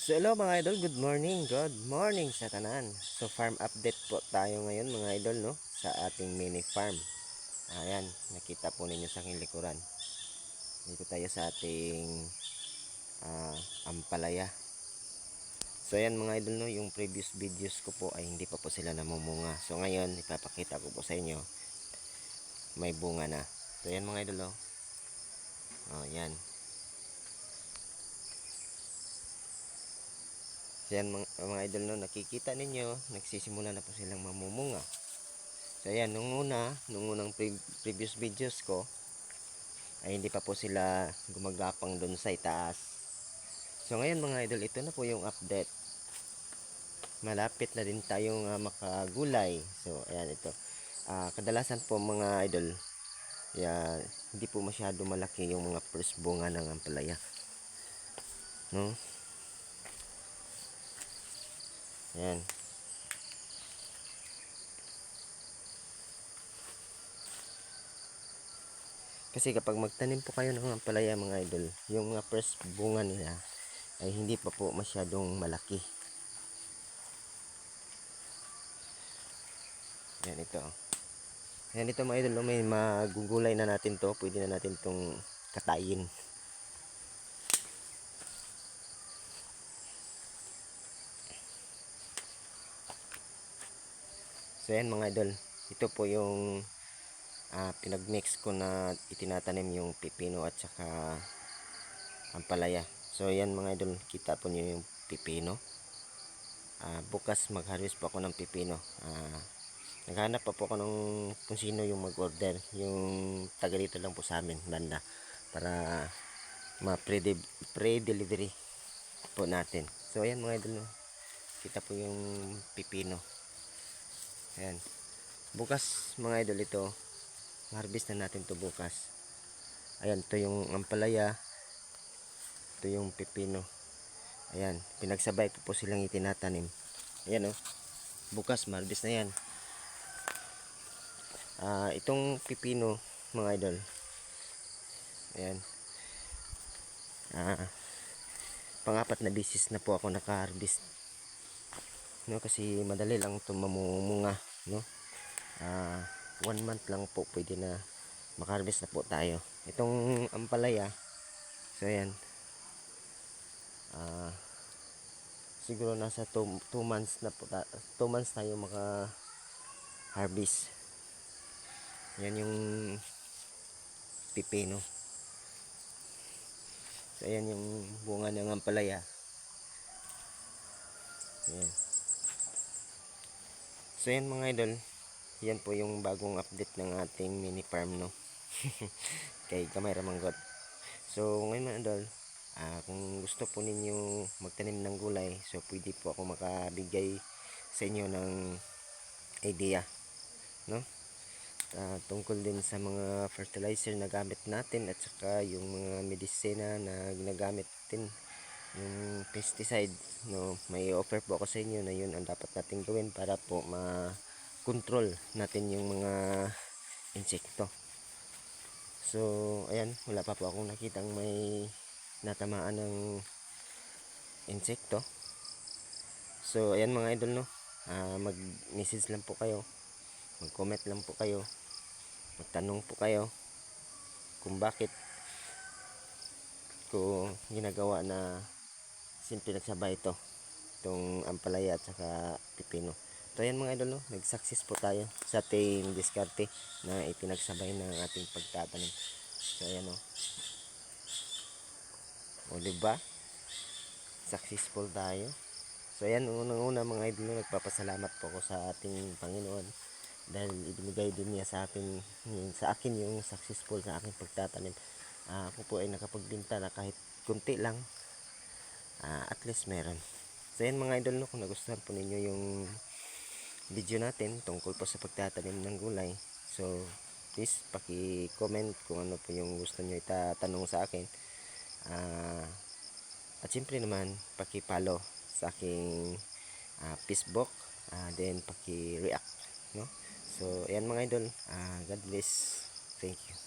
So hello mga idol, good morning sa tanan. So farm update po tayo ngayon mga idol, no, sa ating mini farm. Ayan, nakita po ninyo sa aking likuran. Dito tayo sa ating ampalaya. So ayan mga idol, no, yung previous videos ko po ay hindi pa po sila namumunga. So ngayon ipapakita ko po sa inyo, may bunga na. So ayan mga idol, no. Ayan. Yan mga idol, no, nakikita ninyo nagsisimula na po silang mamumunga. So ayan, nung unang previous videos ko ay hindi pa po sila gumagapang doon sa itaas. So ngayon mga idol, ito na po yung update. Malapit na din tayong makagulay. So ayan, ito kadalasan po mga idol, hindi po masyado malaki yung mga first bunga ng ampalaya, no? Ayan. Kasi kapag magtanim po kayo ng ampalaya mga idol, yung mga first bunga nila ay hindi pa po masyadong malaki. Yan ito. Yan ito mga idol, may magugulay na natin to. Pwede na natin tong katayin. So yan mga idol, ito po yung pinagmix ko na itinatanim yung pipino at saka ampalaya. So yan mga idol, kita po niyo yung pipino. Bukas mag-harvest po ako ng pipino. Naghanap pa po ako ng kung sino yung mag-order, yung taga dito lang po sa amin banda, para pre-delivery po natin. So ayan mga idol, kita po yung pipino. Ayan, bukas mga idol, ito harvest na natin to bukas. Ayan, ito yung ampalaya, ito yung pipino. Ayan, pinagsabay ko po silang itinatanim. Ayan, bukas harvest na yan. Itong pipino mga idol, ayan, pangapat na bisis na po ako naka-harvest, no, kasi madali lang ito mamumunga, no. 1 month lang po pwede na maka-harvest na po tayo. Itong ampalaya, so ayan, siguro nasa 2 months na po 2 months tayo maka-harvest. Yan yung pipino. So ayan yung bunga ng ampalaya. Ayan. So yan mga idol, yan po yung bagong update ng ating mini farm, no. Kay Gamay Ramanggot. So ngayon mga idol, kung gusto po ninyo magtanim ng gulay, so pwede po ako makabigay sa inyo ng idea, no, tungkol din sa mga fertilizer na gamit natin at saka yung mga medisina na ginagamit din, yung pesticide, no. May offer po ako sa inyo na yun ang dapat natin gawin para po ma-control natin yung mga insekto. So ayan, wala pa po akong nakitang may natamaan ng insekto. So ayan mga idol, no, mag-message lang po kayo, mag-comment lang po kayo, magtanong po kayo kung bakit ko ginagawa na simple nagsabay itong ampalaya at saka pipino. So ayan mga idol, no, nag-success po tayo sa ating diskarte na ipinagsabay ng ating pagtatanim. So ayan, o diba, successful tayo. So ayan, unang-una mga idol, no, nagpapasalamat po ako sa ating Panginoon dahil ibinigay din niya sa akin yung successful sa aking pagtatanim. Ako po ay nakapagbenta na kahit kunti lang, at least meron. So yan mga idol, no, kung nagustuhan po ninyo yung video natin tungkol po sa pagtatanim ng gulay, so please paki-comment kung ano po yung gusto nyo itatanong sa akin, at siyempre naman paki-follow sa aking Facebook, then paki-react, no. So ayan mga idol, God bless, thank you.